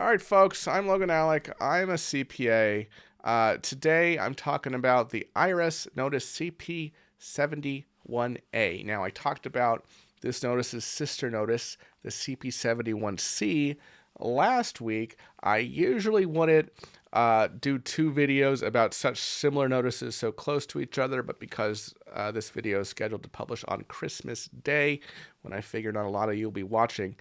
All right, folks, I'm Logan Alec. I'm a CPA. Today, I'm talking about the IRS Notice CP71A. Now, I talked about this notice's sister notice, the CP71C, last week. I usually wouldn't do two videos about such similar notices so close to each other, but because this video is scheduled to publish on Christmas Day, when I figured not a lot of you will be watching,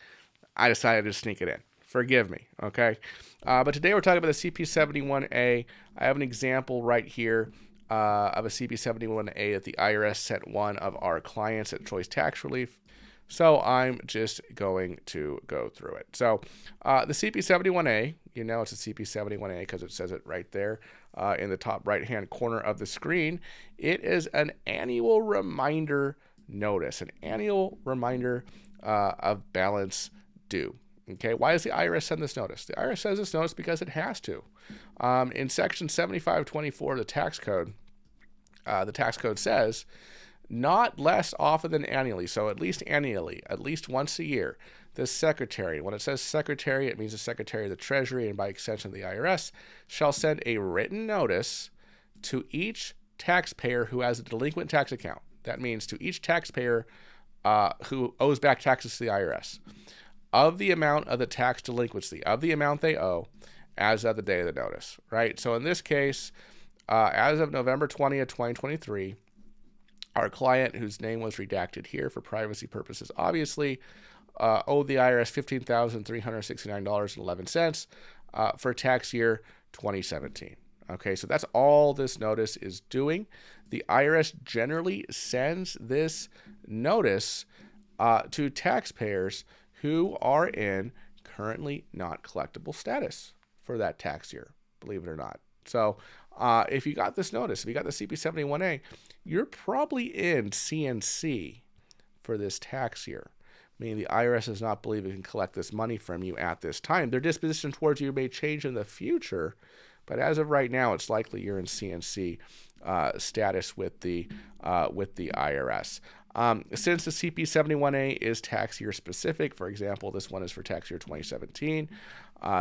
I decided to sneak it in. Forgive me, okay? But today we're talking about the CP71A. I have an example right here of a CP71A that the IRS sent one of our clients at Choice Tax Relief. So I'm just going to go through it. So the CP71A, you know it's a CP71A because it says it right there in the top right-hand corner of the screen. It is an annual reminder notice, an annual reminder of balance due. Okay, why does the IRS send this notice? The IRS sends this notice because it has to. In Section 7524 of the tax code says not less often than annually, so at least annually, at least once a year, the secretary, when it says secretary, it means the secretary of the Treasury and by extension the IRS, shall send a written notice to each taxpayer who has a delinquent tax account. That means to each taxpayer who owes back taxes to the IRS, of the amount of the tax delinquency, of the amount they owe as of the day of the notice, right? So in this case, as of November 20th, 2023, our client, whose name was redacted here for privacy purposes, obviously owed the IRS $15,369.11 for tax year 2017. Okay, so that's all this notice is doing. The IRS generally sends this notice to taxpayers who are in currently not collectible status for that tax year, believe it or not. So if you got this notice, if you got the CP71A, you're probably in CNC for this tax year, meaning the IRS does not believe it can collect this money from you at this time. Their disposition towards you may change in the future, but as of right now, it's likely you're in CNC status with the IRS. Since the CP71A is tax year specific, for example, this one is for tax year 2017,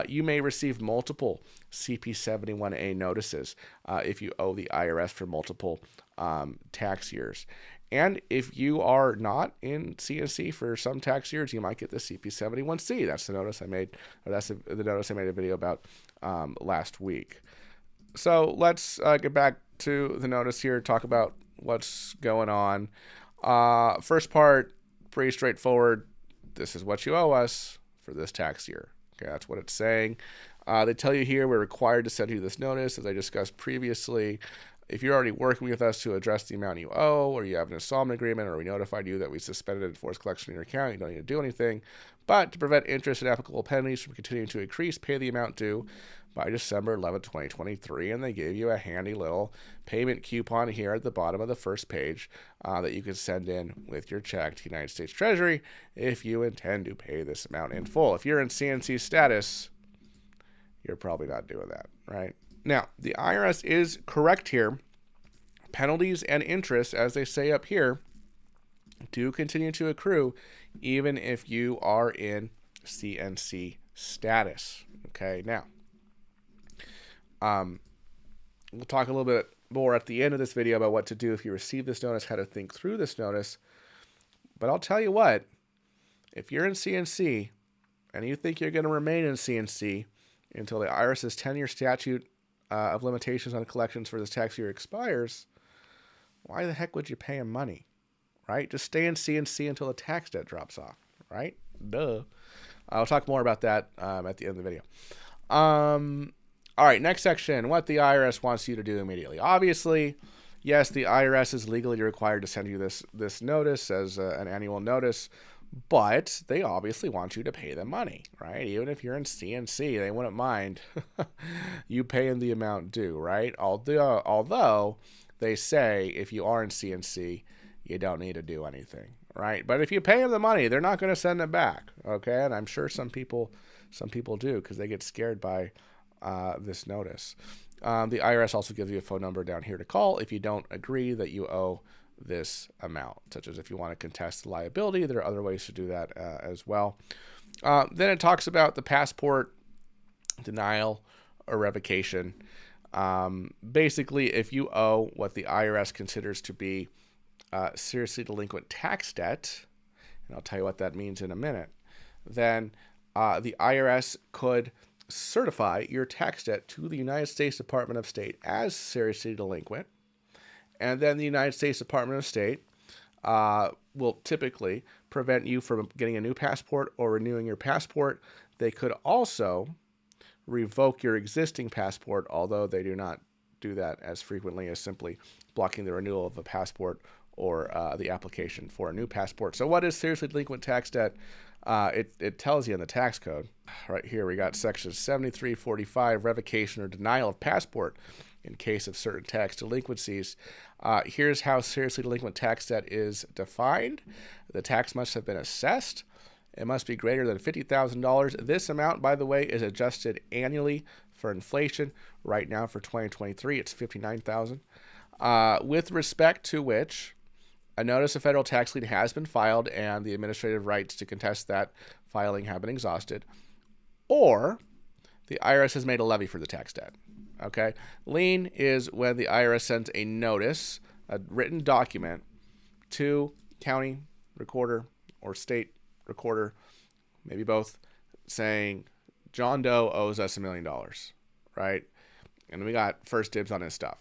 you may receive multiple CP71A notices if you owe the IRS for multiple tax years. And if you are not in CNC for some tax years, you might get the CP71C. That's the notice I made, or that's the notice I made a video about last week. So let's get back to the notice here, talk about what's going on. First part, pretty straightforward. This is what you owe us for this tax year. Okay, that's what it's saying. They tell you here we're required to send you this notice, as I discussed previously. If you're already working with us to address the amount you owe, or you have an installment agreement, or we notified you that we suspended enforced collection in your account, you don't need to do anything. But to prevent interest and applicable penalties from continuing to increase, pay the amount due by December 11, 2023, and they gave you a handy little payment coupon here at the bottom of the first page that you can send in with your check to the United States Treasury if you intend to pay this amount in full. If you're in CNC status, you're probably not doing that, right? Now, the IRS is correct here. Penalties and interest, as they say up here, do continue to accrue even if you are in CNC status. Okay, now, we'll talk a little bit more at the end of this video about what to do if you receive this notice, how to think through this notice. But I'll tell you what, if you're in CNC and you think you're going to remain in CNC until the IRS's 10-year statute of limitations on collections for this tax year expires, why the heck would you pay them money, right? Just stay in CNC until the tax debt drops off, right? Duh. I'll talk more about that at the end of the video. All right, next section, what the IRS wants you to do immediately. Obviously, yes, the IRS is legally required to send you this notice as an annual notice, but they obviously want you to pay them money, right? Even if you're in CNC, they wouldn't mind you paying the amount due, right? Although they say if you are in CNC, you don't need to do anything, right? But if you pay them the money, they're not going to send it back, okay? And I'm sure some people do because they get scared by this notice. The IRS also gives you a phone number down here to call if you don't agree that you owe this amount, such as if you want to contest the liability. There are other ways to do that as well. Then it talks about the passport denial, or revocation. Basically, if you owe what the IRS considers to be seriously delinquent tax debt, and I'll tell you what that means in a minute, then the IRS could certify your tax debt to the United States Department of State as seriously delinquent, and then the United States Department of State will typically prevent you from getting a new passport or renewing your passport. They could also revoke your existing passport, although they do not do that as frequently as simply blocking the renewal of a passport or the application for a new passport. So what is seriously delinquent tax debt? It tells you in the tax code. Right here we got section 7345, revocation or denial of passport in case of certain tax delinquencies. Here's how seriously delinquent tax debt is defined. The tax must have been assessed. It must be greater than $50,000. This amount, by the way, is adjusted annually for inflation. Right now for 2023, it's $59,000. With respect to which a notice of federal tax lien has been filed and the administrative rights to contest that filing have been exhausted, or the IRS has made a levy for the tax debt. Okay? Lien is when the IRS sends a notice, a written document, to county recorder or state recorder, maybe both, saying John Doe owes us $1 million, right? And we got first dibs on his stuff.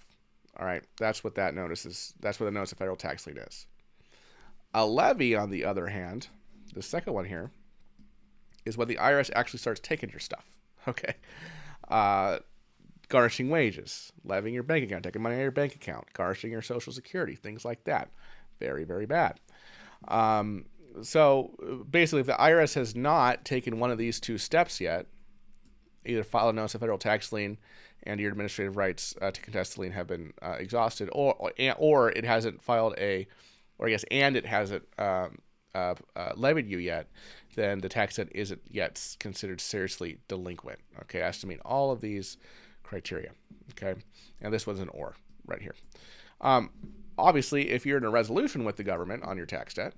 All right, that's what that notice is. That's what the notice of federal tax lien is. A levy, on the other hand, the second one here, is when the IRS actually starts taking your stuff. Okay, garnishing wages, levying your bank account, taking money out of your bank account, garnishing your Social Security, things like that. Very, very bad. So basically, if the IRS has not taken one of these two steps yet, either file a notice of federal tax lien and your administrative rights to contest the lien have been exhausted, or it hasn't filed and it hasn't levied you yet, then the tax debt isn't yet considered seriously delinquent. Okay, it has to meet all of these criteria. Okay, and this was an or right here. Obviously, if you're in a resolution with the government on your tax debt,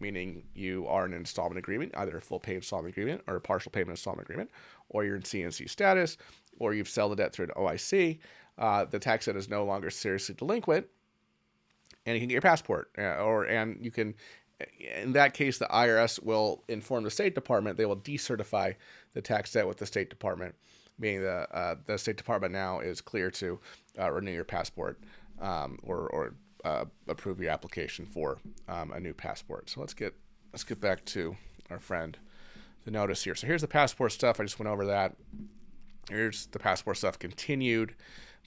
meaning you are in an installment agreement, either a full pay installment agreement or a partial payment installment agreement, or you're in CNC status, or you've settled the debt through an OIC, the tax debt is no longer seriously delinquent, and you can get your passport, and you can, in that case, the IRS will inform the State Department. They will decertify the tax debt with the State Department, meaning the State Department now is clear to renew your passport or approve your application for a new passport. So let's get back to our friend, the notice here. So here's the passport stuff. I just went over that. Here's the passport stuff continued.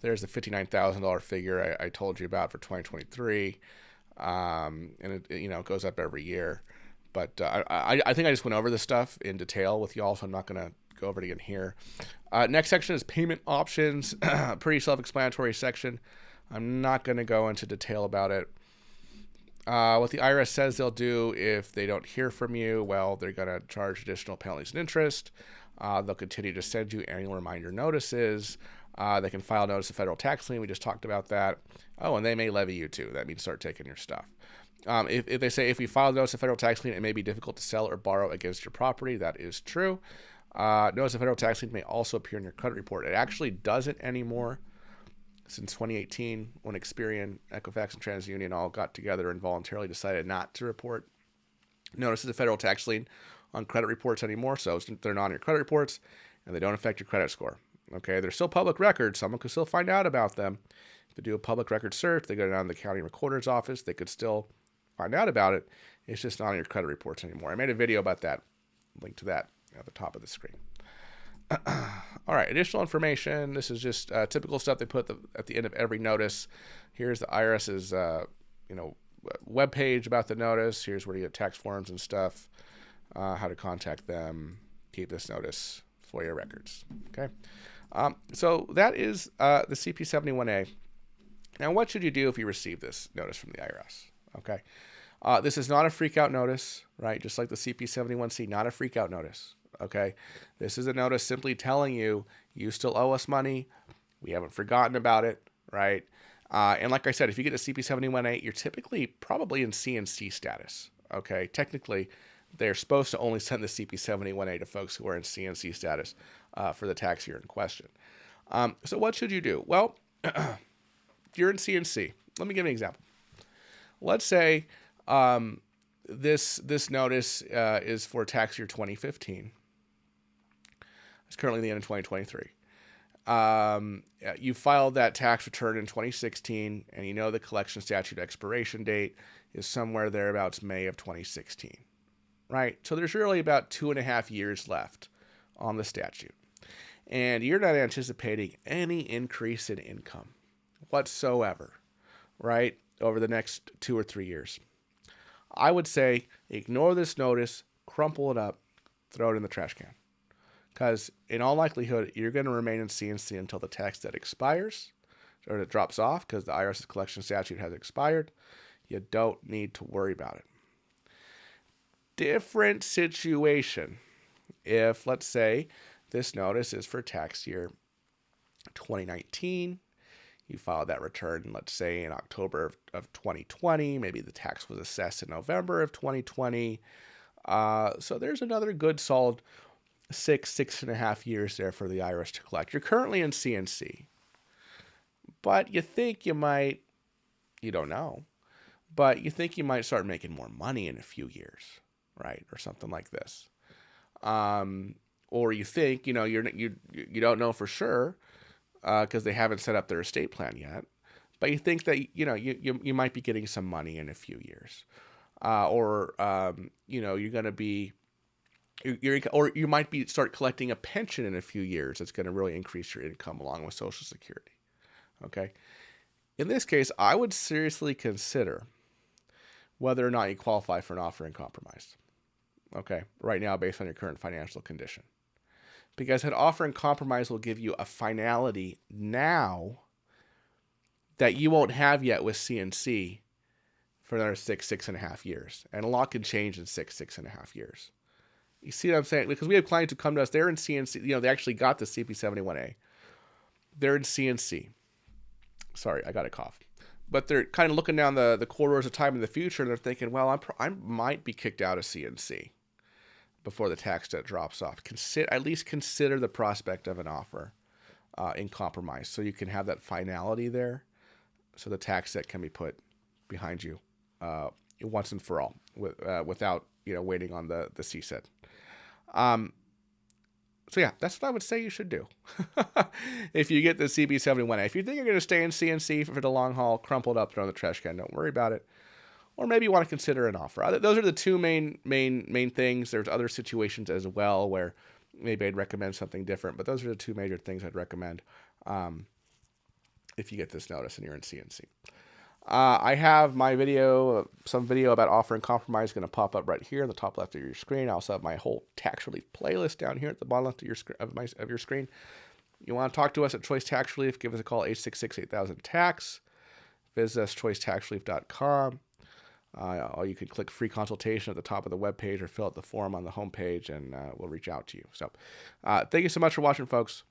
There's the $59,000 figure I told you about for 2023, and it goes up every year. But I think I just went over this stuff in detail with y'all, so I'm not going to go over it again here. Next section is payment options. Pretty self-explanatory section. I'm not going to go into detail about it. What the IRS says they'll do if they don't hear from you, well, they're going to charge additional penalties and interest. They'll continue to send you annual reminder notices. They can file notice of federal tax lien. We just talked about that. Oh, and they may levy you too. That means start taking your stuff. If they say if you file notice of federal tax lien, it may be difficult to sell or borrow against your property. That is true. Notice of federal tax lien may also appear in your credit report. It actually doesn't anymore. Since 2018, when Experian, Equifax, and TransUnion all got together and voluntarily decided not to report notices of federal tax lien on credit reports anymore, so they're not on your credit reports, and they don't affect your credit score. Okay, they're still public records. Someone could still find out about them. If they do a public record search, they go down to the county recorder's office, they could still find out about it. It's just not on your credit reports anymore. I made a video about that. Link to that at the top of the screen. All right, additional information. This is just typical stuff they put at the end of every notice. Here's the IRS's webpage about the notice. Here's where you get tax forms and stuff, how to contact them, keep this notice for your records. Okay, so that is the CP71A. Now, what should you do if you receive this notice from the IRS? Okay, this is not a freak out notice, right? Just like the CP71C, not a freak out notice. Okay, this is a notice simply telling you still owe us money. We haven't forgotten about it, right? And like I said, if you get a CP71A, you're typically probably in CNC status. Okay, technically, they're supposed to only send the CP71A to folks who are in CNC status for the tax year in question. So what should you do? Well, if you're in CNC, let me give you an example. Let's say this notice is for tax year 2015. It's currently the end of 2023. You filed that tax return in 2016, and you know the collection statute expiration date is somewhere thereabouts May of 2016, right? So there's really about 2.5 years left on the statute, and you're not anticipating any increase in income whatsoever, right, over the next 2 or 3 years. I would say ignore this notice, crumple it up, throw it in the trash can. Because in all likelihood, you're going to remain in CNC until the tax debt expires or it drops off because the IRS's collection statute has expired. You don't need to worry about it. Different situation if, let's say, this notice is for tax year 2019. You filed that return, let's say, in October of 2020. Maybe the tax was assessed in November of 2020. So there's another good solid 6.5 years there for the IRS to collect. You're currently in CNC, but you think you might, you don't know, but you think you might start making more money in a few years, right? Or something like this. Or you think, you don't know for sure because they haven't set up their estate plan yet, but you think that, you might be getting some money in a few years. You're going to be, or you might start collecting a pension in a few years. That's going to really increase your income along with Social Security. Okay. In this case, I would seriously consider whether or not you qualify for an offer in compromise. Okay. Right now, based on your current financial condition, because an offer in compromise will give you a finality now that you won't have yet with CNC for another 6.5 years. And a lot can change in 6.5 years. You see what I'm saying? Because we have clients who come to us, they're in CNC, they actually got the CP71A. They're in CNC. Sorry, I got a cough. But they're kind of looking down the corridors of time in the future, and they're thinking, well, I might be kicked out of CNC before the tax debt drops off. At least consider the prospect of an offer in compromise so you can have that finality there so the tax debt can be put behind you once and for all without waiting on the CSED. So yeah, that's what I would say you should do. If you get the CP71A, if you think you're going to stay in CNC for the long haul, crumple it up, throw in the trash can, don't worry about it. Or maybe you want to consider an offer. Those are the two main things. There's other situations as well where maybe I'd recommend something different, but those are the two major things I'd recommend if you get this notice and you're in CNC. I have my some video about offer and compromise going to pop up right here in the top left of your screen. I also have my whole tax relief playlist down here at the bottom left of your screen. You want to talk to us at Choice Tax Relief, give us a call, 866-8000-TAX. Visit us, choicetaxrelief.com. Or you can click free consultation at the top of the webpage or fill out the form on the homepage, and we'll reach out to you. So thank you so much for watching, folks.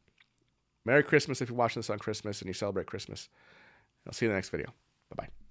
Merry Christmas if you're watching this on Christmas and you celebrate Christmas. I'll see you in the next video. Bye-bye.